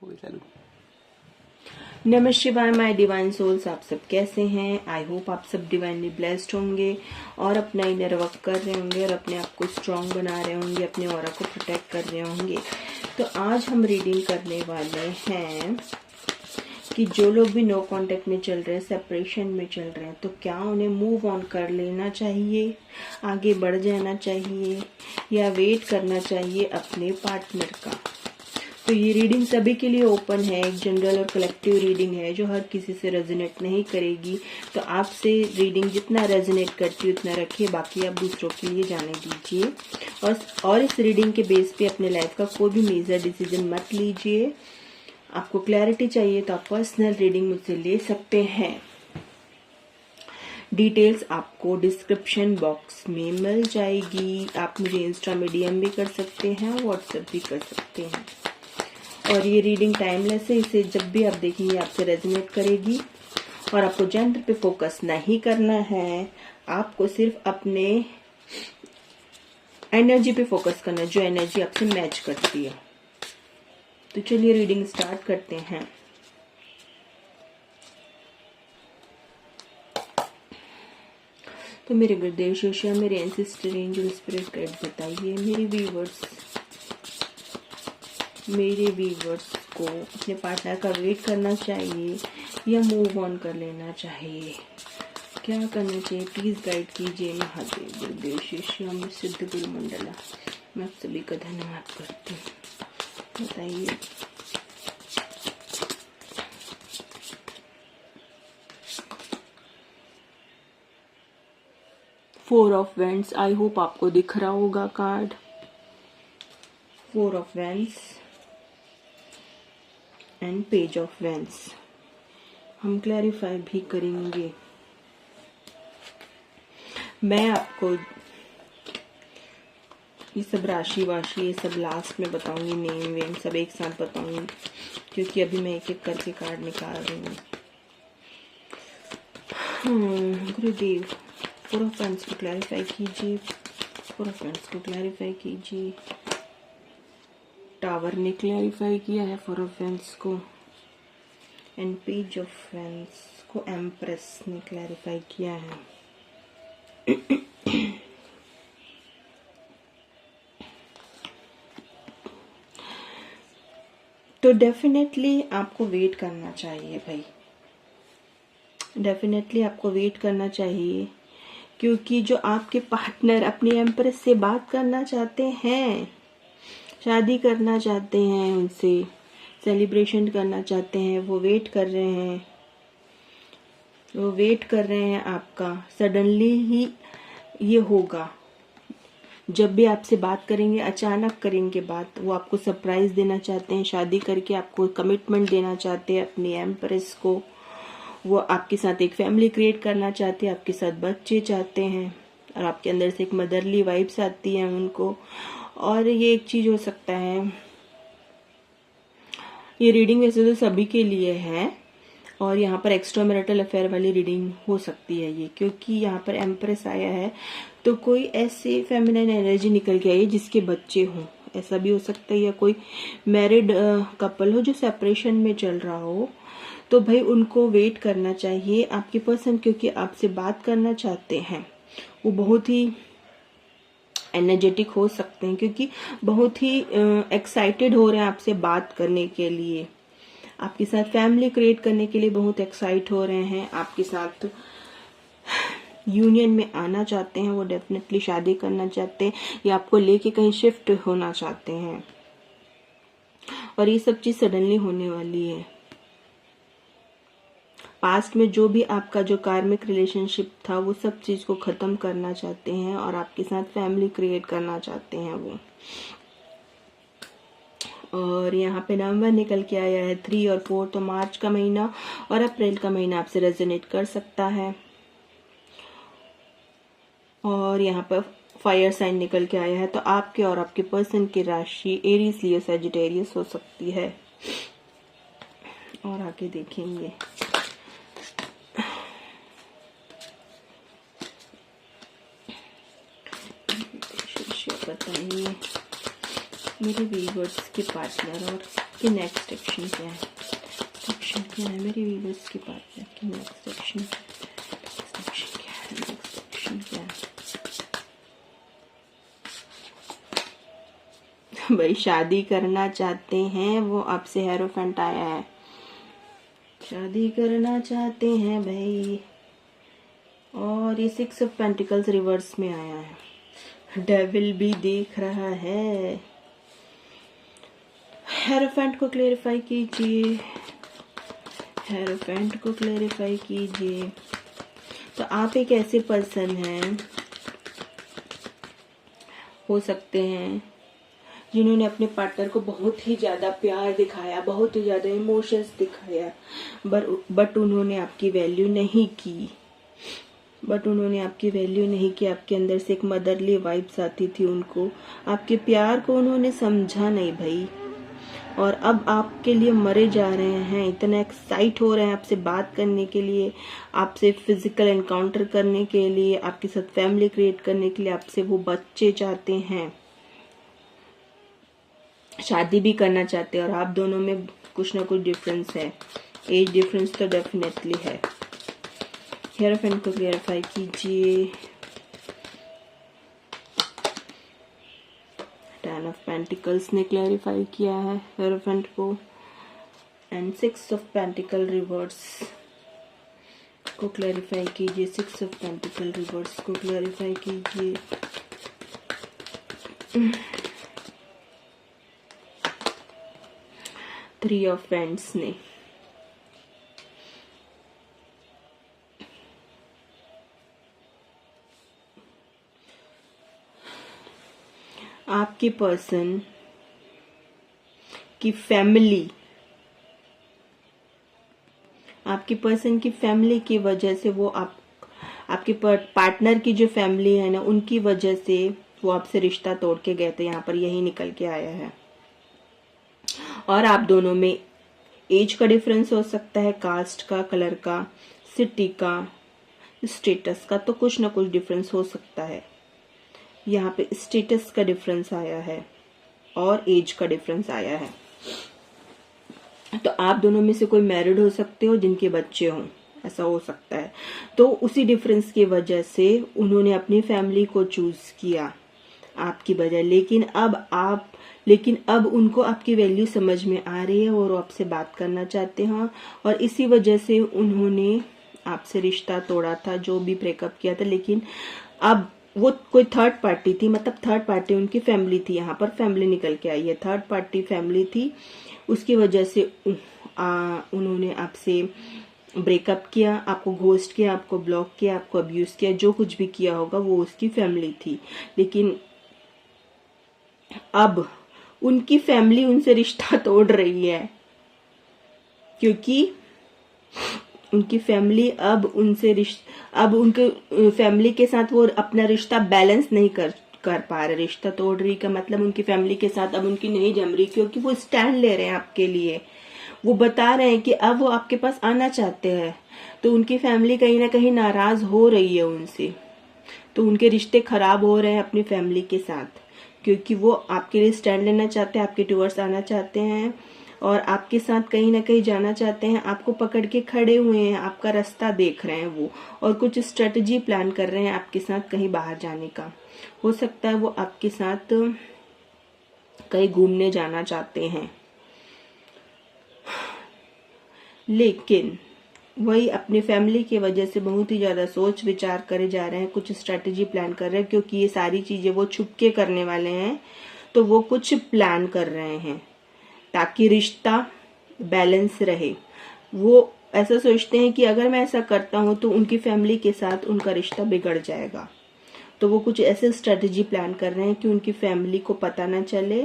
हो गई चालू। नमः शिवाय माय डिवाइन सोल्स, आप सब कैसे हैं? आई होप आप सब डिवाइनली ब्लेस्ड होंगे और अपना इनर वर्क कर रहे होंगे और अपने आप को स्ट्रांग बना रहे होंगे, अपने ऑरा को प्रोटेक्ट कर रहे होंगे। तो आज हम रीडिंग करने वाले हैं कि जो लोग भी नो कांटेक्ट में चल रहे हैं, सेपरेशन में चल रहे हैं, तो क्या उन्हें मूव ऑन कर लेना चाहिए, आगे बढ़ जाना चाहिए या वेट करना चाहिए अपने पार्टनर का। तो ये रीडिंग सभी के लिए ओपन है, एक जनरल और कलेक्टिव रीडिंग है जो हर किसी से रेजोनेट नहीं करेगी। तो आपसे रीडिंग जितना रेजोनेट करती है उतना रखिए, बाकी आप दूसरों के लिए जाने दीजिए। और इस रीडिंग के बेस पे अपने लाइफ का कोई भी मेजर डिसीजन मत लीजिए। आपको क्लैरिटी चाहिए तो आप पर्सनल रीडिंग मुझसे ले सकते हैं। डिटेल्स आपको डिस्क्रिप्शन बॉक्स में मिल जाएगी। आप मुझे इंस्टा में डीएम भी कर सकते हैं, व्हाट्सएप भी कर सकते हैं। और ये रीडिंग टाइमलेस है, इसे जब भी आप देखेंगे आपसे रेजोनेट करेगी। और आपको जेंडर पे फोकस नहीं करना है, आपको सिर्फ अपने एनर्जी पे फोकस करना है, जो एनर्जी आपसे मैच करती है। तो चलिए रीडिंग स्टार्ट करते हैं। तो मेरे गुरुदेव शिष्य, मेरे एंसेस्टर एंजल स्पिरिट गाइड बताइए मेरे व्यूवर्स को अपने पार्टनर का वेट करना चाहिए या मूव ऑन कर लेना चाहिए, क्या करना चाहिए? प्लीज गाइड कीजिए। महादेव, गुरुदेव शिष्य, सिद्ध गुरु मंडला, मैं आप सभी का धन्यवाद करती हूँ। बताइए। Four of vends, I hope आपको दिख रहा होगा card. Four of vends and page of vends. हम क्लैरिफाई भी करेंगे। मैं आपको ये सब राशि वाशी ये सब लास्ट में बताऊंगी, नेम वेम सब एक साथ बताऊंगी, क्योंकि अभी मैं एक एक करके कार्ड निकाल रही हूँ। गुरुदेव, फोर ऑफ वेंड्स को क्लैरिफाई कीजिए, फोर ऑफ वेंड्स को क्लैरिफाई कीजिए। टावर ने क्लैरिफाई किया है फोर ऑफ वेंड्स को, एंड पेज ऑफ वेंड्स को एम्प्रेस ने क्लैरिफाई किया है। तो डेफिनेटली आपको वेट करना चाहिए भाई, डेफिनेटली आपको वेट करना चाहिए, क्योंकि जो आपके पार्टनर अपनी एम्प्रेस से बात करना चाहते हैं, शादी करना चाहते हैं, उनसे सेलिब्रेशन करना चाहते हैं, वो वेट कर रहे हैं आपका। सडनली ही ये होगा, जब भी आपसे बात करेंगे अचानक करेंगे बात। वो आपको सरप्राइज देना चाहते हैं, शादी करके आपको कमिटमेंट देना चाहते हैं अपनी एम्प्रेस को। वो आपके साथ एक फैमिली क्रिएट करना चाहते हैं, आपके साथ बच्चे चाहते हैं, और आपके अंदर से एक मदरली वाइब्स आती हैं उनको। और ये एक चीज हो सकता है, ये रीडिंग वैसे तो सभी के लिए है, और यहाँ पर एक्स्ट्रा मैरिटल अफेयर वाली रीडिंग हो सकती है ये, क्योंकि यहाँ पर एम्प्रेस आया है। तो कोई ऐसे फेमिनिन एनर्जी निकल के आई है जिसके बच्चे हों, ऐसा भी हो सकता है, या कोई मैरिड कपल हो जो सेपरेशन में चल रहा हो। तो भाई उनको वेट करना चाहिए आपके पर्सन, क्योंकि आपसे बात करना चाहते हैं। वो बहुत ही एनर्जेटिक हो सकते हैं, क्योंकि बहुत ही एक्साइटेड हो रहे हैं आपसे बात करने के लिए, आपके साथ फैमिली क्रिएट करने के लिए बहुत एक्साइट हो रहे हैं, आपके साथ यूनियन में आना चाहते हैं, वो डेफिनेटली शादी करना चाहते हैं, या आपको लेके कहीं शिफ्ट होना चाहते हैं। और ये सब चीज सडनली होने वाली है। पास्ट में जो भी आपका जो कार्मिक रिलेशनशिप था, वो सब चीज को खत्म करना चाहते हैं और आपके साथ फैमिली क्रिएट करना चाहते हैं वो। और यहाँ पे नंबर निकल के आया है 3 और 4, तो मार्च का महीना और अप्रैल का महीना आपसे रेजोनेट कर सकता है। और यहाँ पर फायर साइन निकल के आया है, तो आपके और आपके पर्सन की राशि एरीज, लियो, सजिटेरियस हो सकती है। और आगे देखेंगे। बताइए मेरे व्यूअर्स के पार्टनर और कि नेक्स्ट एक्शन क्या है, एक्शन क्या है मेरे व्यूअर्स के पास कि नेक्स्ट एक्शन क्या है, नेक्स्ट एक्शन क्या है। भाई शादी करना चाहते हैं वो, आपसे हेरोफेंट आया है, शादी करना चाहते हैं भाई। और ये 6 ऑफ पेंटिकल्स रिवर्स में आया है, डेविल भी देख रहा है। हेरोफेंट को क्लेरिफाई कीजिए, हेरोफेंट को क्लेरिफाई कीजिए। तो आप एक ऐसे पर्सन हैं, हो सकते हैं जिन्होंने अपने पार्टनर को बहुत ही ज़्यादा प्यार दिखाया, बहुत ही ज़्यादा इमोशंस दिखाया, बट उन्होंने आपकी वैल्यू नहीं की, आपके अंदर से एक मदरली वाइब्स आती थी उनको, आपके प्यार को उन्होंने समझा नहीं भाई। और अब आपके लिए मरे जा रहे हैं, इतना एक्साइट हो रहे हैं आपसे बात करने के लिए, आपसे फिजिकल एनकाउंटर करने के लिए, आपके साथ फैमिली क्रिएट करने के लिए, आपसे वो बच्चे चाहते हैं, शादी भी करना चाहते हैं। और आप दोनों में कुछ ना कुछ डिफरेंस है, एज डिफरेंस तो डेफिनेटली है। हेरोफेंट को क्लियरिफाई कीजिए। 10 ऑफ पेंटिकल्स ने क्लैरिफाई किया है हेरोफेंट को, एंड 6 ऑफ पेंटिकल रिवर्स को क्लैरिफाई कीजिए, 6 ऑफ पेंटिकल रिवर्स को क्लैरिफाई कीजिए। 3 ऑफ वैंड्स ने, आपके पर्सन की फैमिली, आपके पर्सन की फैमिली की वजह से वो आपके पार्टनर की जो फैमिली है ना, उनकी वजह से वो आपसे रिश्ता तोड़ के गए थे, यहाँ पर यही निकल के आया है। और आप दोनों में एज का डिफरेंस हो सकता है, कास्ट का, कलर का, सिटी का, स्टेटस का, तो कुछ ना कुछ डिफरेंस हो सकता है। यहाँ पे स्टेटस का डिफरेंस आया है और एज का डिफरेंस आया है। तो आप दोनों में से कोई मैरिड हो सकते हो जिनके बच्चे हों, ऐसा हो सकता है। तो उसी डिफरेंस की वजह से उन्होंने अपनी फैमिली को चूज किया आपकी बजाय, लेकिन अब उनको आपकी वैल्यू समझ में आ रही है और वो आपसे बात करना चाहते हैं, और इसी वजह से उन्होंने आपसे रिश्ता तोड़ा था, जो भी ब्रेकअप किया था। लेकिन अब वो कोई थर्ड पार्टी थी, मतलब थर्ड पार्टी उनकी फैमिली थी, यहाँ पर फैमिली निकल के आई है, थर्ड पार्टी फैमिली थी, उसकी वजह से उन्होंने आपसे ब्रेकअप किया, आपको घोस्ट किया, आपको ब्लॉक किया, आपको अब्यूज किया, जो कुछ भी किया होगा वो उसकी फैमिली थी। लेकिन अब उनकी फैमिली उनसे रिश्ता तोड़ रही है, क्योंकि उनकी फैमिली अब उनके फैमिली के साथ वो अपना रिश्ता बैलेंस नहीं कर पा रहे। रिश्ता तोड़ रही का मतलब उनकी फैमिली के साथ अब उनकी नहीं जम रही, क्योंकि वो स्टैंड ले रहे हैं आपके लिए, वो बता रहे हैं कि अब वो आपके पास आना चाहते हैं। तो उनकी फैमिली कहीं ना कहीं नाराज हो रही है उनसे, तो उनके रिश्ते खराब हो रहे हैं अपनी फैमिली के साथ, क्योंकि वो आपके लिए स्टैंड लेना चाहते हैं, आपके टूवर्ड्स आना चाहते हैं और आपके साथ कहीं ना कहीं जाना चाहते हैं। आपको पकड़ के खड़े हुए हैं, आपका रास्ता देख रहे हैं वो, और कुछ स्ट्रेटजी प्लान कर रहे हैं आपके साथ कहीं बाहर जाने का। हो सकता है वो आपके साथ कहीं घूमने जाना चाहते हैं, लेकिन वही अपनी फैमिली की वजह से बहुत ही ज्यादा सोच विचार करे जा रहे हैं, कुछ स्ट्रेटजी प्लान कर रहे हैं, क्योंकि ये सारी चीजें वो छुप के करने वाले हैं। तो वो कुछ प्लान कर रहे हैं ताकि रिश्ता बैलेंस रहे। वो ऐसा सोचते हैं कि अगर मैं ऐसा करता हूं तो उनकी फैमिली के साथ उनका रिश्ता बिगड़ जाएगा। तो वो कुछ ऐसे स्ट्रेटजी प्लान कर रहे हैं कि उनकी फैमिली को पता ना चले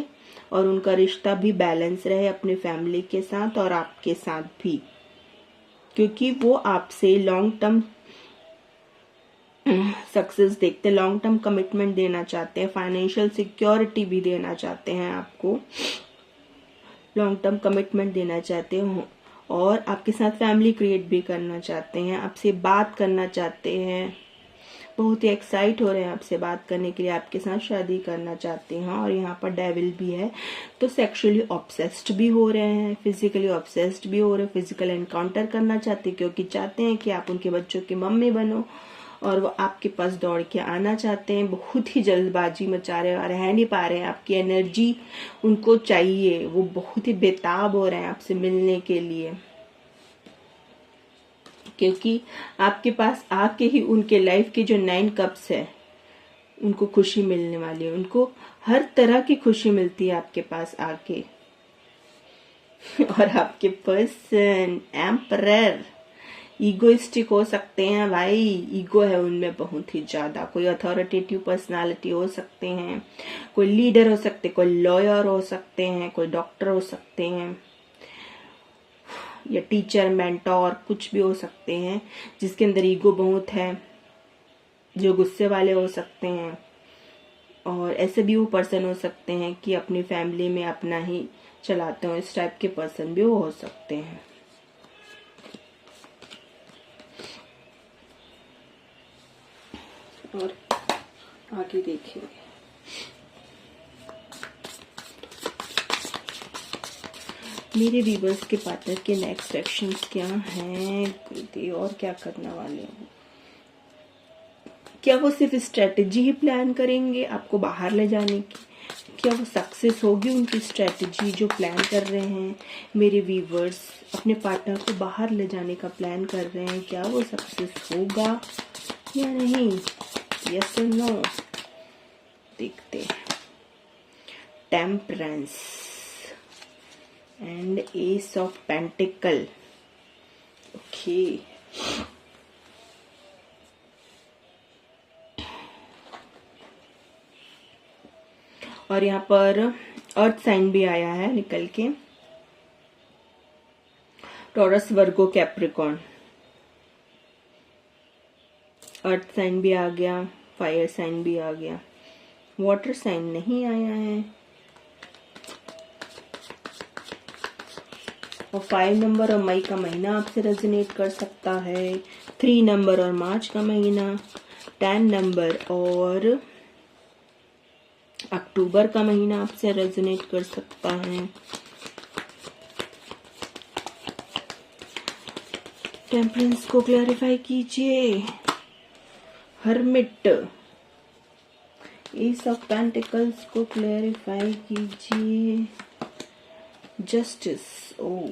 और उनका रिश्ता भी बैलेंस रहे अपनी फैमिली के साथ और आपके साथ भी, क्योंकि वो आपसे लॉन्ग टर्म सक्सेस देखते, लॉन्ग टर्म कमिटमेंट देना चाहते हैं, फाइनेंशियल सिक्योरिटी भी देना चाहते हैं, आपको लॉन्ग टर्म कमिटमेंट देना चाहते हो और आपके साथ फैमिली क्रिएट भी करना चाहते हैं, आपसे बात करना चाहते हैं, बहुत ही एक्साइट हो रहे हैं आपसे बात करने के लिए, आपके साथ शादी करना चाहते हैं। और यहाँ पर डेविल भी है, तो सेक्सुअली ऑब्सेस्ड भी हो रहे हैं, फिजिकली ऑब्सेस्ड भी हो रहे हैं, फिजिकल एनकाउंटर करना चाहते हैं, क्योंकि चाहते हैं कि आप उनके बच्चों की मम्मी बनो और वो आपके पास दौड़ के आना चाहते हैं। बहुत ही जल्दबाजी मचा रहे और रह नहीं पा रहे हैं, आपकी एनर्जी उनको चाहिए, वो बहुत ही बेताब हो रहे हैं आपसे मिलने के लिए, क्योंकि आपके पास आके ही उनके लाइफ के जो 9 कप्स है उनको खुशी मिलने वाली है, उनको हर तरह की खुशी मिलती है आपके पास आके। और आपके पर्सन एम्परर ईगोइस्टिक हो सकते हैं भाई, ईगो है उनमें बहुत ही ज्यादा। कोई अथॉरिटेटिव पर्सनालिटी हो सकते हैं, कोई लीडर हो सकते, कोई लॉयर हो सकते हैं, कोई डॉक्टर हो सकते हैं, या टीचर मेंटोर कुछ भी हो सकते हैं, जिसके अंदर ईगो बहुत है, जो गुस्से वाले हो सकते हैं। और ऐसे भी वो पर्सन हो सकते हैं कि अपनी फैमिली में अपना ही चलाते हो, इस टाइप के पर्सन भी वो हो सकते हैं। और आगे देखिए, मेरे व्यूवर्स के पार्टनर के नेक्स्ट एक्शंस क्या हैं और क्या करने वाले हैं। क्या वो सिर्फ स्ट्रेटजी ही प्लान करेंगे आपको बाहर ले जाने की? क्या वो सक्सेस होगी उनकी स्ट्रेटजी जो प्लान कर रहे हैं? मेरे व्यूवर्स अपने पार्टनर को बाहर ले जाने का प्लान कर रहे हैं, क्या वो सक्सेस होगा या नहीं? यस और नो, देखते हैं। Temperance and S of pentacle, okay. और यहाँ पर अर्थ साइन भी आया है निकल के, टॉरस, वर्गो, कैप्रिकॉर्न। अर्थ साइन भी आ गया, फायर साइन भी आ गया, वाटर साइन नहीं आया है। और 5 नंबर और मई का महीना आपसे रेजोनेट कर सकता है, 3 नंबर और मार्च का महीना, 10 नंबर और अक्टूबर का महीना आपसे रेजोनेट कर सकता है। टेम्परेंस को क्लैरिफाई कीजिए। हर्मिट, एस ऑफ पेंटिकल्स को क्लैरिफाई कीजिए। जस्टिस, ओ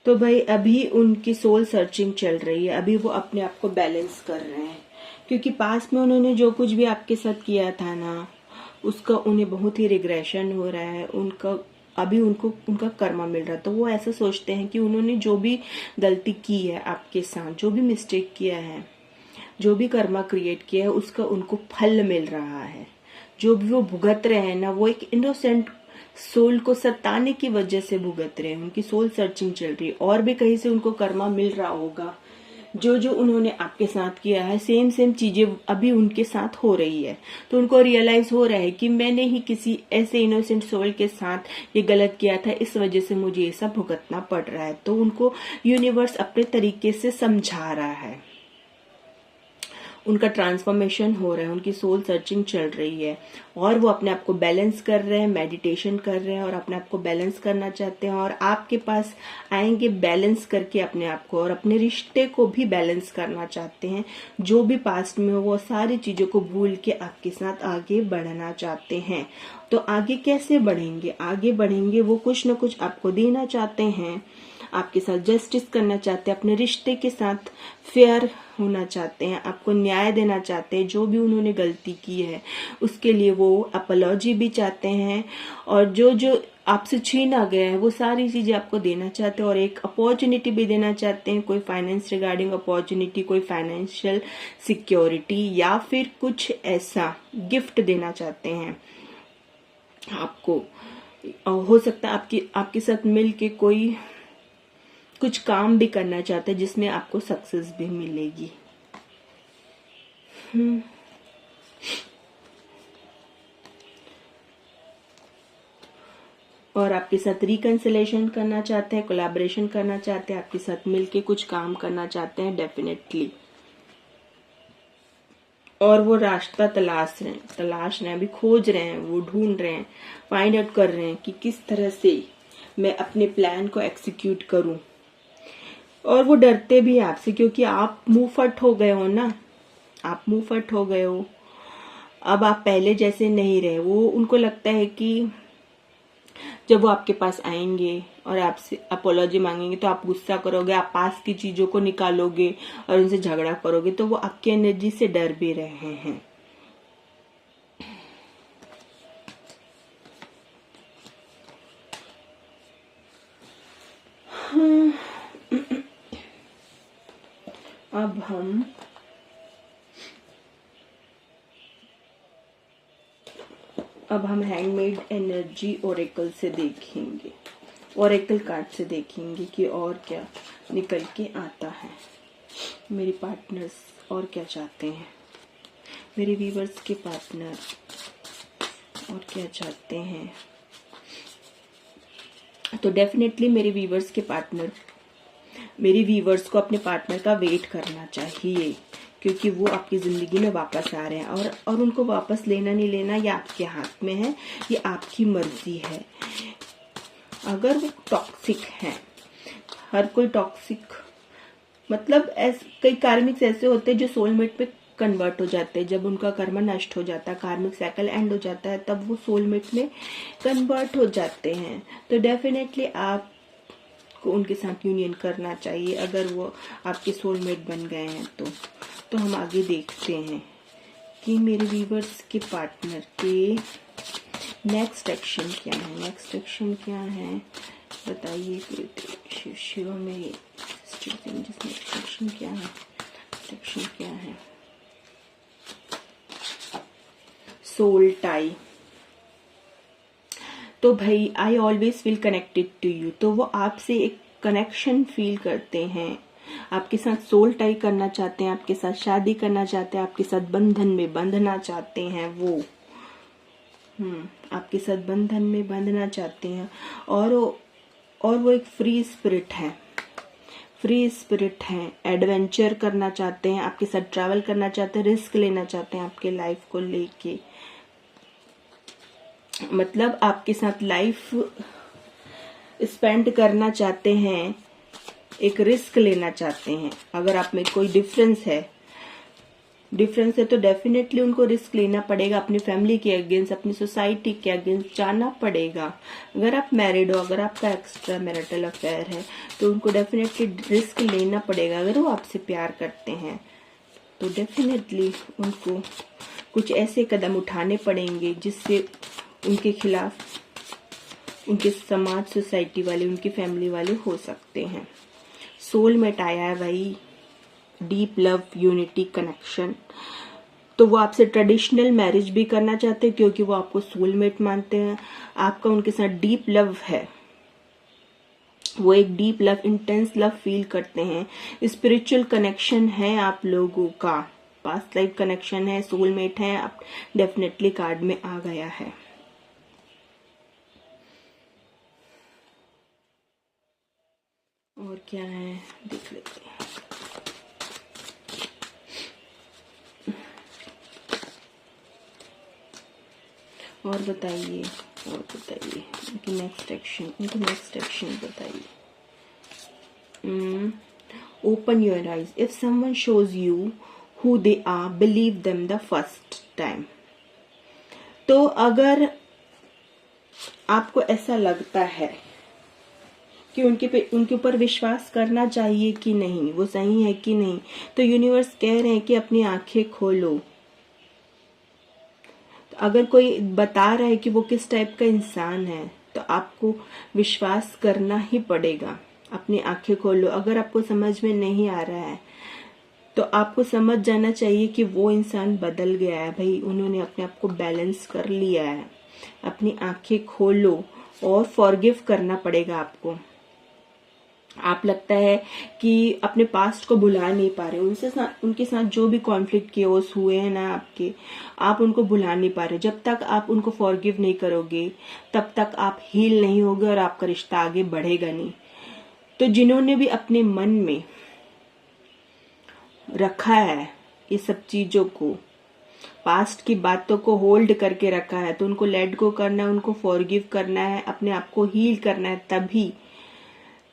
तो भाई अभी उनकी सोल सर्चिंग चल रही है, अभी वो अपने आप को बैलेंस कर रहे हैं, क्योंकि पास में उन्होंने जो कुछ भी आपके साथ किया था ना, उसका उन्हें बहुत ही रिग्रेशन हो रहा है। अभी उनको उनका कर्मा मिल रहा है, तो वो ऐसा सोचते हैं कि उन्होंने जो भी गलती की है आपके साथ, जो भी मिस्टेक किया है, जो भी कर्मा क्रिएट किया है, उसका उनको फल मिल रहा है। जो भी वो भुगत रहे हैं ना, वो एक इनोसेंट सोल को सताने की वजह से भुगत रहे हैं। उनकी सोल सर्चिंग चल रही है, और भी कहीं से उनको कर्मा मिल रहा होगा। जो जो उन्होंने आपके साथ किया है, सेम सेम चीजें अभी उनके साथ हो रही है, तो उनको रियलाइज हो रहा है कि मैंने ही किसी ऐसे इनोसेंट सोल के साथ ये गलत किया था, इस वजह से मुझे ये सब भुगतना पड़ रहा है। तो उनको यूनिवर्स अपने तरीके से समझा रहा है, उनका ट्रांसफॉर्मेशन हो रहा है, उनकी सोल सर्चिंग चल रही है, और वो अपने आप को बैलेंस कर रहे हैं, मेडिटेशन कर रहे हैं और अपने आप को बैलेंस करना चाहते हैं। और आपके पास आएंगे बैलेंस करके अपने आप को, और अपने रिश्ते को भी बैलेंस करना चाहते हैं। जो भी पास्ट में हो वो सारी चीजों को भूल के आपके साथ आगे बढ़ना चाहते हैं। तो आगे कैसे बढ़ेंगे? आगे बढ़ेंगे वो कुछ न कुछ आपको देना चाहते हैं, आपके साथ जस्टिस करना चाहते हैं, अपने रिश्ते के साथ फेयर होना चाहते हैं, आपको न्याय देना चाहते हैं। जो भी उन्होंने गलती की है उसके लिए वो अपॉलॉजी भी चाहते हैं, और जो जो आपसे छीना गया है वो सारी चीजें आपको देना चाहते हैं, और एक अपॉर्चुनिटी भी देना चाहते हैं। कोई फाइनेंस रिगार्डिंग अपॉर्चुनिटी, कोई फाइनेंशियल सिक्योरिटी, या फिर कुछ ऐसा गिफ्ट देना चाहते हैं आपको। हो सकता है आपके साथ मिलके कोई कुछ काम भी करना चाहते हैं जिसमें आपको सक्सेस भी मिलेगी। और आपके साथ रिकंसिलेशन करना चाहते हैं, कोलैबोरेशन करना चाहते हैं, आपके साथ मिलके कुछ काम करना चाहते हैं डेफिनेटली। और वो रास्ता तलाश रहे हैं, अभी खोज रहे हैं, वो ढूंढ रहे हैं, फाइंड आउट कर रहे हैं कि किस तरह से मैं अपने प्लान को एक्सिक्यूट करूं। और वो डरते भी हैं आपसे, क्योंकि आप मुंह फट हो गए हो ना, आप मुंह फट हो गए हो। अब आप पहले जैसे नहीं रहे। वो उनको लगता है कि जब वो आपके पास आएंगे और आपसे अपोलॉजी मांगेंगे तो आप गुस्सा करोगे, आप पास की चीजों को निकालोगे और उनसे झगड़ा करोगे, तो वो आपकी एनर्जी से डर भी रहे हैं। अब हम हैंडमेड एनर्जी ओरेकल से देखेंगे, ओरेकल कार्ड से देखेंगे कि और क्या निकल के आता है। मेरे पार्टनर्स और क्या चाहते हैं, मेरे व्यूअर्स के पार्टनर और क्या चाहते हैं। तो डेफिनेटली मेरे व्यूअर्स के पार्टनर, मेरे व्यूअर्स को अपने पार्टनर का वेट करना चाहिए, क्योंकि वो आपकी जिंदगी में वापस आ रहे हैं। और उनको वापस लेना नहीं लेना ये आपके हाथ में है, ये आपकी मर्जी है। अगर वो टॉक्सिक है, हर कोई टॉक्सिक, मतलब कई कार्मिक्स ऐसे होते हैं जो सोलमेट पे कन्वर्ट हो जाते हैं। जब उनका कर्म नष्ट हो जाता है, कार्मिक साइकिल एंड हो जाता है, तब वो सोलमेट में कन्वर्ट हो जाते हैं। तो डेफिनेटली आप को उनके साथ यूनियन करना चाहिए अगर वो आपके सोलमेट बन गए हैं। तो हम आगे देखते हैं कि मेरे व्यूअर्स के पार्टनर के नेक्स्ट एक्शन क्या है। नेक्स्ट एक्शन क्या है बताइए। शिव में नेक्स्ट एक्शन क्या है, एक्शन क्या है। Soul tie. तो भाई I always feel connected to you, तो वो आपसे एक कनेक्शन फील करते हैं, आपके साथ सोल टाई करना चाहते हैं, आपके साथ शादी करना चाहते हैं, आपके साथ बंधन में बंधना चाहते हैं। वो आपके साथ बंधन में बंधना चाहते हैं। और वो एक फ्री स्पिरिट है, फ्री स्पिरिट है, एडवेंचर करना चाहते हैं, आपके साथ ट्रैवल करना चाहते हैं, रिस्क लेना चाहते हैं आपके लाइफ को लेके। मतलब आपके साथ लाइफ स्पेंड करना चाहते हैं, एक रिस्क लेना चाहते हैं। अगर आप में कोई डिफरेंस है तो डेफिनेटली उनको रिस्क लेना पड़ेगा, अपनी फैमिली के अगेंस्ट, अपनी सोसाइटी के अगेंस्ट जाना पड़ेगा। अगर आप मैरिड हो, अगर आपका एक्स्ट्रा मैरिटल अफेयर है, तो उनको डेफिनेटली रिस्क लेना पड़ेगा। अगर वो आपसे प्यार करते हैं तो डेफिनेटली उनको कुछ ऐसे कदम उठाने पड़ेंगे जिससे उनके खिलाफ उनके समाज, सोसाइटी वाले, उनकी फैमिली वाले हो सकते हैं। सोलमेट आया है भाई, डीप लव, यूनिटी, कनेक्शन। तो वो आपसे ट्रेडिशनल मैरिज भी करना चाहते हैं क्योंकि वो आपको सोलमेट मानते हैं। आपका उनके साथ डीप लव है, वो एक deep love, intense love feel करते हैं। स्पिरिचुअल कनेक्शन है आप लोगों का, पास्ट लाइफ कनेक्शन है, सोलमेट है, आप डेफिनेटली कार्ड में आ गया है। और क्या है देख लेते हैं। और बताइए उनकी नेक्स्ट एक्शन बताइए। Open your eyes. If someone shows you who they are, believe them the first time. तो अगर आपको ऐसा लगता है कि उनके ऊपर विश्वास करना चाहिए कि नहीं, वो सही है कि नहीं, तो यूनिवर्स कह रहे हैं कि अपनी आंखें खोलो। अगर कोई बता रहा है कि वो किस टाइप का इंसान है तो आपको विश्वास करना ही पड़ेगा। अपनी आंखें खोलो। अगर आपको समझ में नहीं आ रहा है तो आपको समझ जाना चाहिए कि वो इंसान बदल गया है भाई, उन्होंने अपने आप को बैलेंस कर लिया है। अपनी आंखें खोलो और फॉरगिव करना पड़ेगा आपको। आप लगता है कि अपने पास्ट को भुला नहीं पा रहे, उनके साथ जो भी कॉन्फ्लिक्ट केओस हुए हैं ना आपके, आप उनको भुला नहीं पा रहे। जब तक आप उनको फॉरगिव नहीं करोगे तब तक आप हील नहीं होगे और आपका रिश्ता आगे बढ़ेगा नहीं। तो जिन्होंने भी अपने मन में रखा है ये सब चीजों को, पास्ट की बातों को होल्ड करके रखा है, तो उनको लेट गो करना है, उनको फॉरगिव करना है, अपने आप को हील करना है,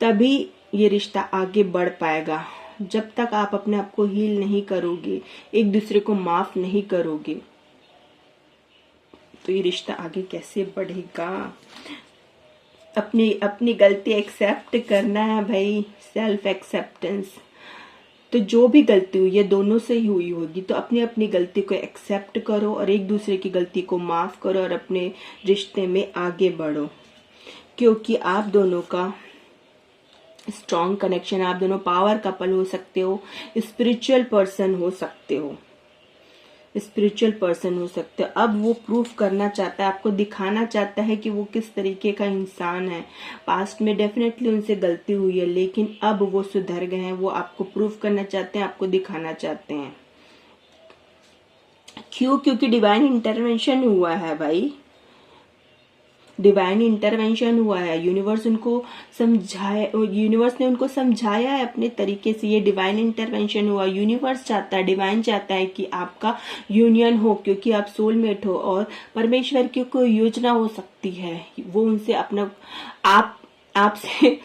तभी ये रिश्ता आगे बढ़ पाएगा। जब तक आप अपने आप को हील नहीं करोगे, एक दूसरे को माफ नहीं करोगे, तो ये रिश्ता आगे कैसे बढ़ेगा। अपनी गलती एक्सेप्ट करना है भाई, सेल्फ एक्सेप्टेंस। तो जो भी गलती हुई, ये दोनों से ही हुई होगी, तो अपनी अपनी गलती को एक्सेप्ट करो और एक दूसरे की गलती को माफ करो और अपने रिश्ते में आगे बढ़ो। क्योंकि आप दोनों का स्ट्रॉन्ग कनेक्शन, आप दोनों पावर कपल हो सकते हो, स्पिरिचुअल पर्सन हो सकते हो, अब वो प्रूफ करना चाहता है, आपको दिखाना चाहता है कि वो किस तरीके का इंसान है। पास्ट में डेफिनेटली उनसे गलती हुई है, लेकिन अब वो सुधर गए हैं। वो आपको प्रूफ करना चाहते हैं, आपको दिखाना चाहते हैं। क्यों? क्योंकि डिवाइन इंटरवेंशन हुआ है भाई, डिवाइन इंटरवेंशन हुआ है। यूनिवर्स ने उनको समझाया है अपने तरीके से। ये डिवाइन इंटरवेंशन हुआ। यूनिवर्स चाहता है, डिवाइन चाहता है कि आपका यूनियन हो, क्योंकि आप सोलमेट हो। और परमेश्वर की कोई योजना हो सकती है, वो उनसे आपसे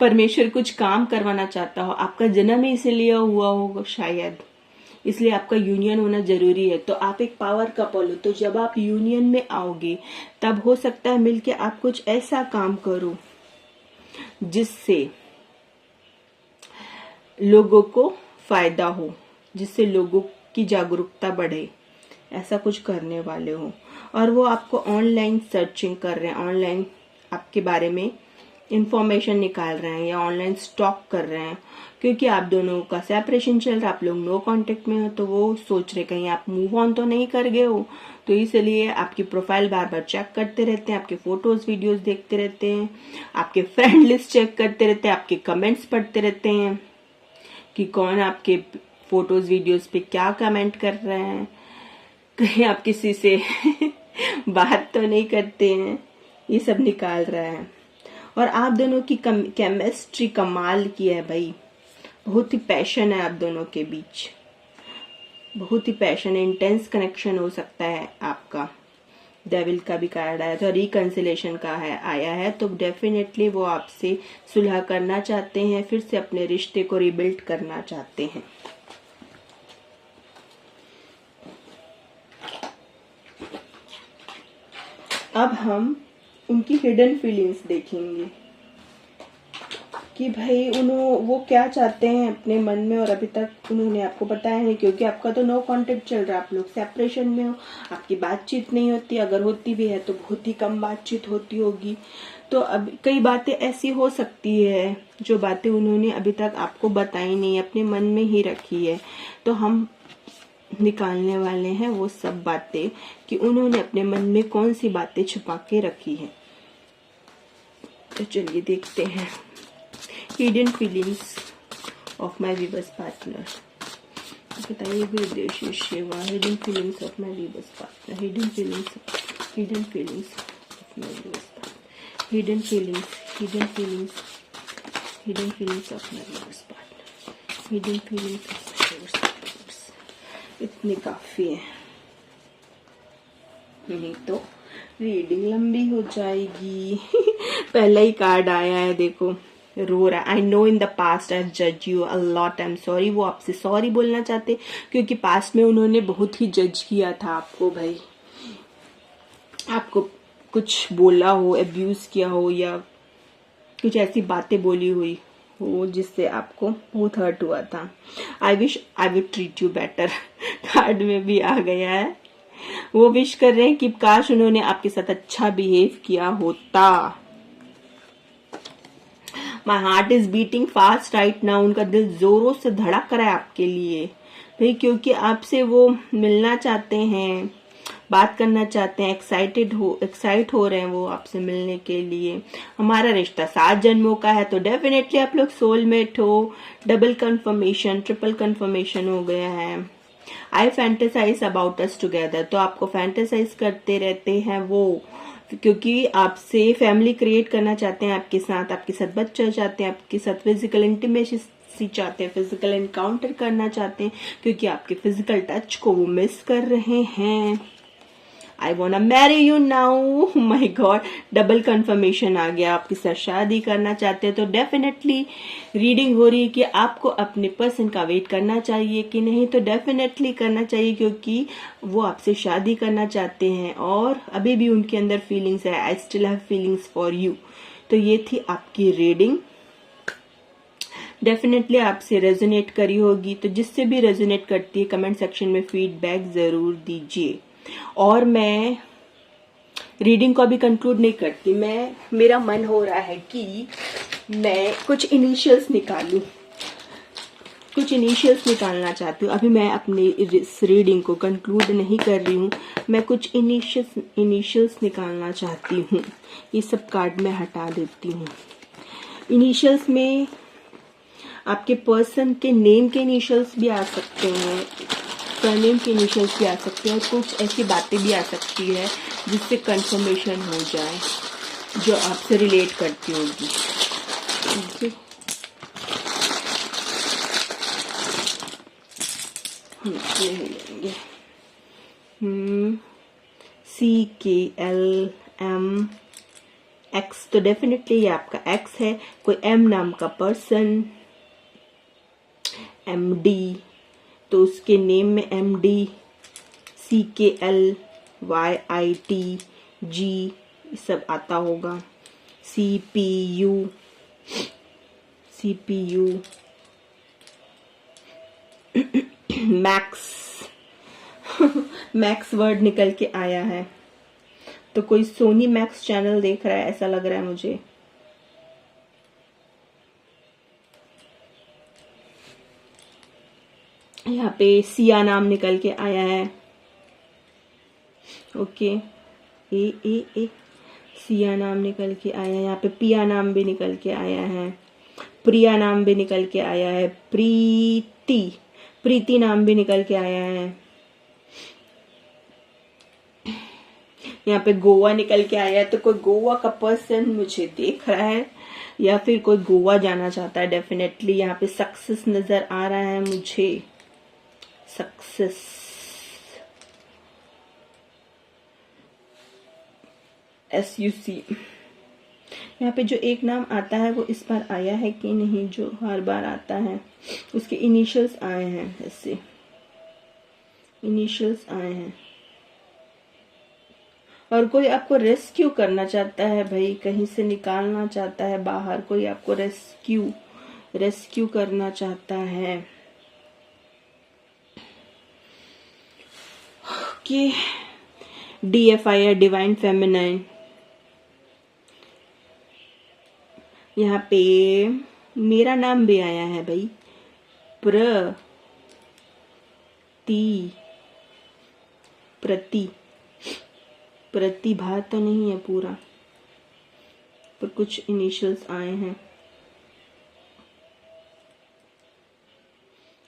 परमेश्वर कुछ काम करवाना चाहता हो। आपका जन्म ही इसलिए हुआ होगा शायद, इसलिए आपका यूनियन होना जरूरी है। तो आप एक पावर कपल हो, तो जब आप यूनियन में आओगे तब हो सकता है मिलके आप कुछ ऐसा काम करो जिससे लोगों को फायदा हो, जिससे लोगों की जागरूकता बढ़े। ऐसा कुछ करने वाले हो। और वो आपको ऑनलाइन सर्चिंग कर रहे हैं, ऑनलाइन आपके बारे में इंफॉर्मेशन निकाल रहे हैं या ऑनलाइन स्टॉक कर रहे हैं, क्योंकि आप दोनों का सेपरेशन चल रहा है, आप लोग नो कांटेक्ट में हो। तो वो सोच रहे कहीं आप मूव ऑन तो नहीं कर गए हो, तो इसलिए आपकी प्रोफाइल बार बार चेक करते रहते हैं, आपके फोटोज वीडियोस देखते रहते हैं, आपके फ्रेंड लिस्ट चेक करते रहते हैं, आपके कमेंट्स पढ़ते रहते हैं कि कौन आपके फोटोज वीडियोस पे क्या कमेंट कर रहे हैं, कहीं आप किसी से बात तो नहीं करते हैं, ये सब निकाल रहा है। और आप दोनों की केमिस्ट्री कमाल की है भाई, बहुत ही पैशन है आप दोनों के बीच, बहुत ही पैशन है, इंटेंस कनेक्शन हो सकता है आपका। डेविल का भी कार्ड आया था, रिकंसिलेशन का आया है, तो डेफिनेटली वो आपसे सुलह करना चाहते हैं, फिर से अपने रिश्ते को रिबिल्ड करना चाहते हैं। अब हम उनकी हिडन फीलिंग्स देखेंगे कि भाई वो क्या चाहते हैं अपने मन में, और अभी तक उन्होंने आपको बताया नहीं, क्योंकि आपका तो नो कांटेक्ट चल रहा है, आप लोग सेपरेशन में हो, आपकी बातचीत नहीं होती, अगर होती भी है तो बहुत ही कम बातचीत होती होगी। तो अब कई बातें ऐसी हो सकती है जो बातें उन्होंने अभी तक आपको बताई नहीं, अपने मन में ही रखी है। तो हम निकालने वाले हैं वो सब बातें कि उन्होंने अपने मन में कौन सी बातें छुपा के रखी है। तो चलिए देखते हैं hidden feelings of my viewers partner. बताइए उद्देश्य सेवा, hidden feelings of my viewers partner, hidden feelings of my viewers partner, hidden feelings of my viewers partner, hidden feelings of my viewers partner. इतने काफी है, नहीं तो रीडिंग लंबी हो जाएगी। पहला ही कार्ड आया है, देखो, रो रहा है। I know in the past I जज you a lot, I am sorry. वो आपसे सॉरी बोलना चाहते, क्योंकि पास्ट में उन्होंने बहुत ही जज किया था आपको भाई, आपको कुछ बोला हो, अब्यूज किया हो, या कुछ ऐसी बातें बोली हुई हो जिससे आपको बहुत हर्ट हुआ था। I wish I would treat you better, card में भी आ गया है। वो विश कर रहे हैं कि काश उन्होंने आपके साथ अच्छा बिहेव किया होता। My heart is beating fast right now, उनका दिल जोरों से धड़क रहा है आपके लिए भाई, क्योंकि आपसे वो मिलना चाहते हैं, बात करना चाहते हैं, एक्साइट हो रहे हैं वो आपसे मिलने के लिए। हमारा रिश्ता 7 जन्मों का है, तो डेफिनेटली आप लोग सोलमेट हो। डबल कंफर्मेशन, ट्रिपल कंफर्मेशन हो गया है। आई फैंटेसाइज अबाउट अस टुगेदर, तो आपको फैंटेसाइज करते रहते हैं वो, क्योंकि आपसे फैमिली क्रिएट करना चाहते हैं, आपके साथ बच्चा चाहते हैं, आपके साथ फिजिकल इंटीमेसी चाहते हैं, फिजिकल एनकाउंटर करना चाहते हैं, क्योंकि आपके फिजिकल टच को वो मिस कर रहे हैं। I want marry you now, my god, double confirmation आ गया। आपके साथ शादी करना चाहते हैं, तो डेफिनेटली रीडिंग हो रही है कि आपको अपने पर्सन का वेट करना चाहिए कि नहीं, तो डेफिनेटली करना चाहिए, क्योंकि वो आपसे शादी करना चाहते हैं और अभी भी उनके अंदर फीलिंग्स है। I still have feelings for you. तो ये थी आपकी रीडिंग, डेफिनेटली आपसे रेजोनेट करी होगी। तो जिससे भी रेजोनेट करती है कमेंट सेक्शन में फीडबैक जरूर दीजिए। और मैं रीडिंग को अभी कंक्लूड नहीं करती, मेरा मन हो रहा है कि मैं कुछ इनिशियल्स निकालना चाहती हूँ। अभी मैं अपनी इस रीडिंग को कंक्लूड नहीं कर रही हूँ, मैं कुछ इनिशियल्स निकालना चाहती हूँ। ये सब कार्ड मैं हटा देती हूँ। इनिशियल्स में आपके पर्सन के नेम के इनिशियल्स भी आ सकते हैं, सरनेम के इनिशियल्स भी आ सकते हैं, और कुछ ऐसी बातें भी आ सकती है जिससे कंफर्मेशन हो जाए जो आपसे रिलेट करती होगी। ये लेंगे CKLM X, तो डेफिनेटली ये आपका एक्स है। कोई M नाम का पर्सन, MD, तो उसके नेम में MD, CKLYITG सब आता होगा। CPU मैक्स वर्ड निकल के आया है, तो कोई सोनी मैक्स चैनल देख रहा है ऐसा लग रहा है मुझे। यहाँ पे सिया नाम निकल के आया है। ओके, ए सिया नाम निकल के आया है। यहाँ पे पिया नाम भी निकल के आया है, प्रिया नाम भी निकल के आया है, प्रीति नाम भी निकल के आया है। यहाँ पे गोवा निकल के आया है, तो कोई गोवा का पर्सन मुझे देख रहा है या फिर कोई गोवा जाना चाहता है डेफिनेटली। यहाँ पे सक्सेस नजर आ रहा है मुझे, सक्सेस। SUC। यहाँ पे जो एक नाम आता है वो इस बार आया है कि नहीं, जो हर बार आता है उसके इनिशियल्स आए हैं, ऐसे इनिशियल्स आए हैं। और कोई आपको रेस्क्यू करना चाहता है भाई, कहीं से निकालना चाहता है बाहर, कोई आपको रेस्क्यू करना चाहता है। कि DFI है, डिवाइन फेमिनाइन। यहाँ पे मेरा नाम भी आया है भाई, प्रतिभा तो नहीं है पूरा, पर कुछ इनिशियल्स आए हैं।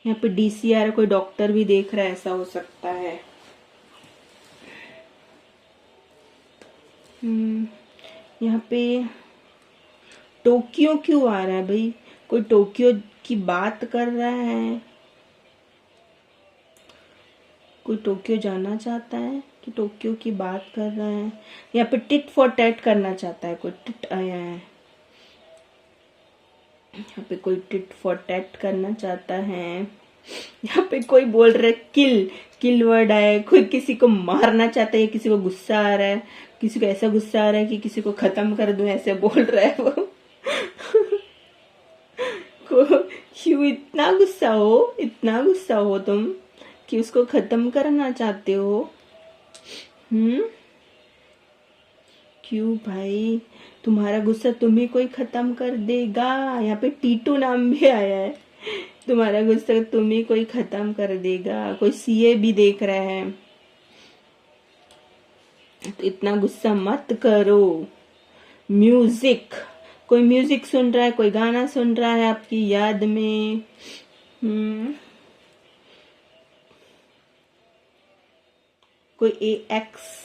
यहाँ पे DCR, कोई डॉक्टर भी देख रहा है ऐसा हो सकता है। यहाँ पे टोक्यो क्यों आ रहा है भाई, कोई टोक्यो की बात कर रहा है, कोई टोक्यो जाना चाहता है कि टोक्यो की बात कर रहा है। यहाँ पे टिट फॉर टैट करना चाहता है, कोई टिट आया है। यहाँ पे कोई टिट फॉर टैट करना चाहता है। यहाँ पे कोई बोल रहा है किल वर्ड आया है, कोई किसी को मारना चाहता है, किसी को गुस्सा आ रहा है, किसी को ऐसा गुस्सा आ रहा है कि किसी को खत्म कर दूं, ऐसे बोल रहा है वो। क्यों इतना गुस्सा हो तुम कि उसको खत्म करना चाहते हो? क्यों भाई, तुम्हारा गुस्सा तुम्ही कोई खत्म कर देगा। यहाँ पे टीटू नाम भी आया है, तुम्हारा गुस्सा तुम्ही कोई खत्म कर देगा। कोई CA भी देख रहा है। तो इतना गुस्सा मत करो। म्यूजिक, कोई म्यूजिक सुन रहा है, कोई गाना सुन रहा है आपकी याद में। कोई एक्स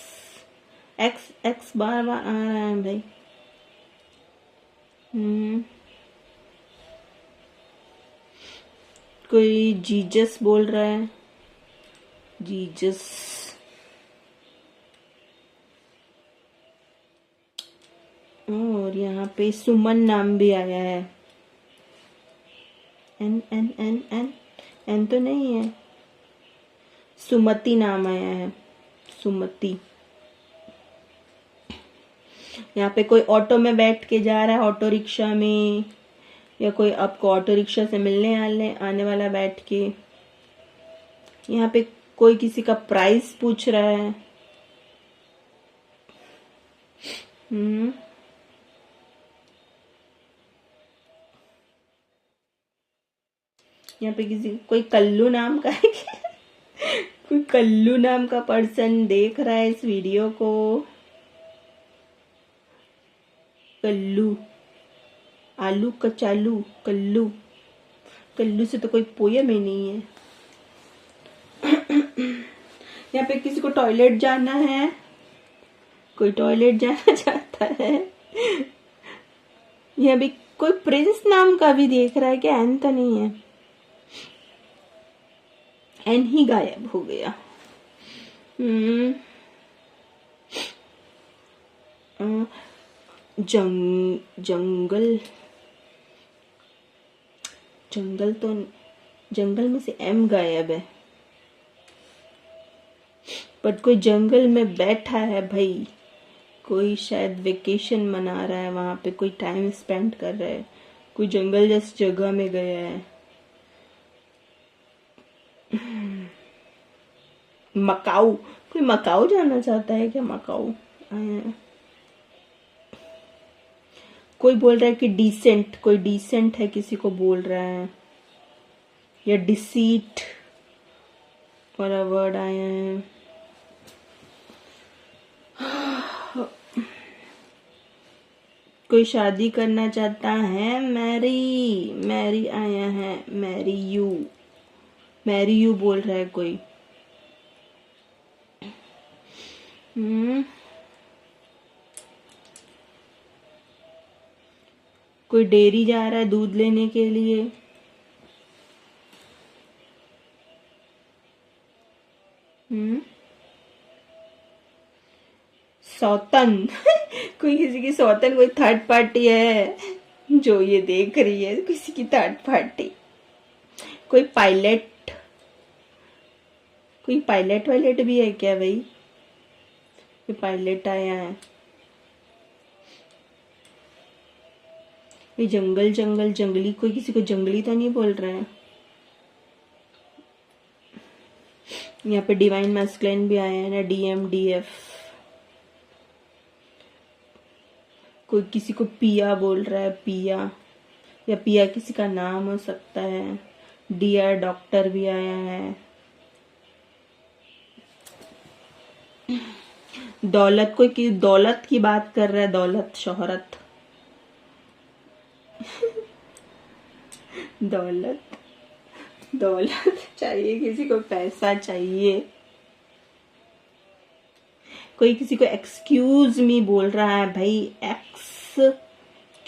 एक्स एक्स बार बार आ रहा है भाई। कोई जीजस बोल रहा है, जीजस। और यहाँ पे सुमन नाम भी आया है। N N N N N तो नहीं है। सुमति नाम आया है, सुमति। यहाँ पे कोई ऑटो में बैठ के जा रहा है, ऑटो रिक्शा में, या कोई आपको ऑटो रिक्शा से मिलने आने वाला बैठ के। यहाँ पे कोई किसी का प्राइस पूछ रहा है। यहाँ पे कोई कल्लू नाम का है कोई कल्लू नाम का पर्सन देख रहा है इस वीडियो को। कल्लू, आलू कचालू, कल्लू। कल्लू से तो कोई पोयम ही नहीं है। यहाँ पे किसी को टॉयलेट जाना है, कोई टॉयलेट जाना चाहता है। यहाँ भी कोई प्रिंस नाम का भी देख रहा है, क्या एन तो नहीं है। एन ही गायब हो गया। जंगल, जंगल तो, जंगल में से एम गायब है। बट कोई जंगल में बैठा है भाई, कोई शायद वेकेशन मना रहा है, वहां पे कोई टाइम स्पेंड कर रहा है, कोई जंगल जैसी जगह में गया है। मकाऊ, कोई मकाऊ जाना चाहता है क्या? मकाऊ आया। कोई बोल रहा है कि डिसेंट, कोई डिसेंट है किसी को बोल रहा है, या डिसीट वाला वर्ड आया है। कोई शादी करना चाहता है, मैरी, मैरी आया है, मैरी यू, मैरी यू बोल रहा है कोई। कोई डेयरी जा रहा है दूध लेने के लिए। सौतन कोई किसी की सौतन, कोई थर्ड पार्टी है जो ये देख रही है, किसी की थर्ड पार्टी। कोई पायलट, कोई पायलट वायलट भी है क्या भाई? ये पायलट आया है। ये जंगल जंगल जंगली, कोई किसी को जंगली तो नहीं बोल रहा है। यहाँ पे डिवाइन मैस्कुलिन भी आया है ना, DMDF। कोई किसी को पिया बोल रहा है, पिया, या पिया किसी का नाम हो सकता है। डियर डॉक्टर भी आया है। दौलत, कोई दौलत की बात कर रहा है, दौलत, शोहरत। दौलत, दौलत चाहिए किसी को, पैसा चाहिए। कोई किसी को एक्सक्यूज मी बोल रहा है भाई, एक्सक्यूज,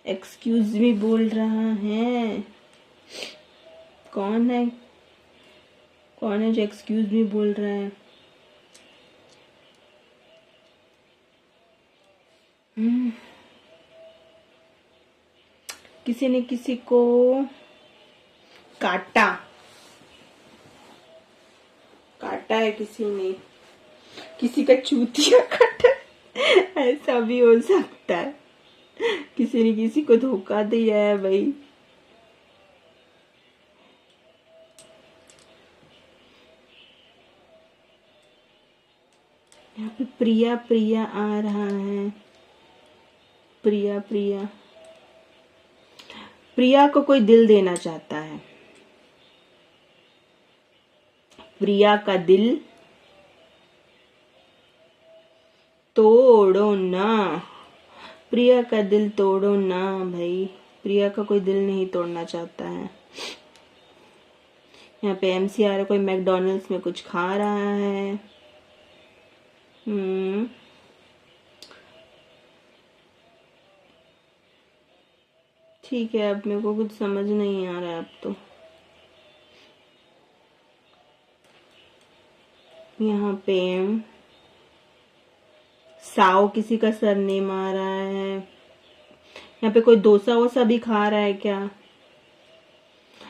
एक्सक्यूज मी बोल रहा है। कौन है, कौन है जो एक्सक्यूज मी बोल रहा है? किसी ने किसी को काटा, काटा है किसी ने, किसी का चूतिया काटा, ऐसा भी हो सकता है। किसी ने किसी को धोखा दिया है भाई। यहाँ पे प्रिया, प्रिया आ रहा है, प्रिया, प्रिया, प्रिया को कोई दिल देना चाहता है। प्रिया का दिल तोड़ो ना, प्रिया का दिल तोड़ो ना भाई, प्रिया का कोई दिल नहीं तोड़ना चाहता है। यहाँ पे MC आ रहा है, कोई मैकडोनल्ड्स में कुछ खा रहा है। ठीक है, अब मेरे को कुछ समझ नहीं आ रहा है अब तो। यहाँ पे साव किसी का सरनेम आ रहा है। यहाँ पे कोई डोसा वोसा भी खा रहा है क्या?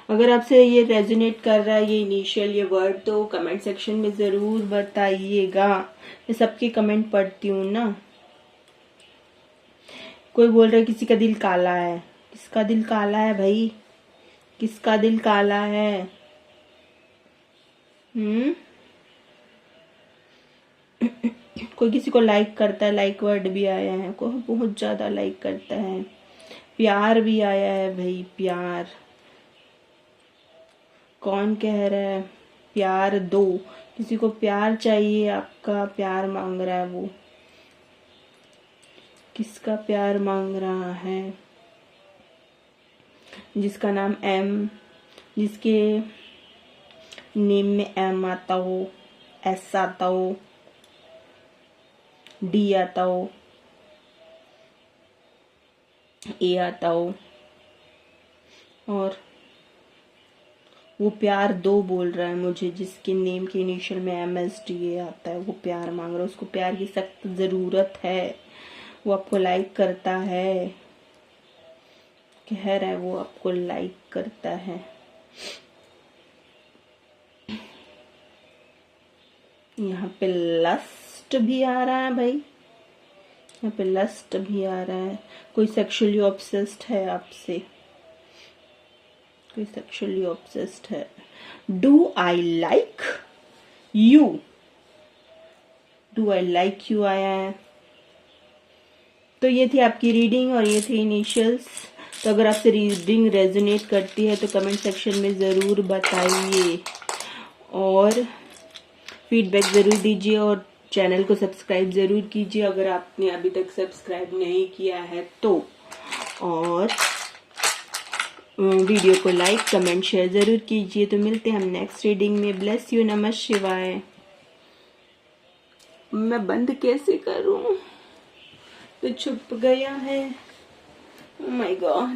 अगर आपसे ये रेजोनेट कर रहा है ये इनिशियल ये वर्ड, तो कमेंट सेक्शन में जरूर बताइएगा। मैं सबकी कमेंट पढ़ती हूँ ना। कोई बोल रहा है किसी का दिल काला है। किसका दिल काला है भाई? किसका दिल काला है? कोई किसी को लाइक करता है, लाइक वर्ड भी आया है, कोई बहुत ज्यादा लाइक करता है। प्यार भी आया है भाई, प्यार। कौन कह रहा है प्यार दो? किसी को प्यार चाहिए, आपका प्यार मांग रहा है वो। किसका प्यार मांग रहा है? जिसका नाम M, जिसके नेम में M आता हो, S आता हो, D आता हो, A आता हो, और वो प्यार दो बोल रहा है मुझे। जिसके नेम के इनिशियल में MSDA आता है वो प्यार मांग रहा है। उसको प्यार की सख्त जरूरत है। वो आपको लाइक करता है, कह रहा है वो आपको लाइक करता है। यहाँ पे लस्ट भी आ रहा है भाई, यहाँ पे लस्ट भी आ रहा है। कोई सेक्सुअली ऑब्सेस्ड है आपसे, कोई सेक्सुअली ऑब्सेस्ड है। Do I like you, do I like you आया है। तो ये थी आपकी रीडिंग और ये थे इनिशियल्स। तो अगर आपसे रीडिंग रेजोनेट करती है तो कमेंट सेक्शन में ज़रूर बताइए और फीडबैक ज़रूर दीजिए और चैनल को सब्सक्राइब ज़रूर कीजिए अगर आपने अभी तक सब्सक्राइब नहीं किया है तो। और वीडियो को लाइक कमेंट शेयर ज़रूर कीजिए। तो मिलते हैं हम नेक्स्ट रीडिंग में। ब्लेस यू, नमः शिवाय। मैं बंद कैसे करूं? तो छुप गया है। Oh my God.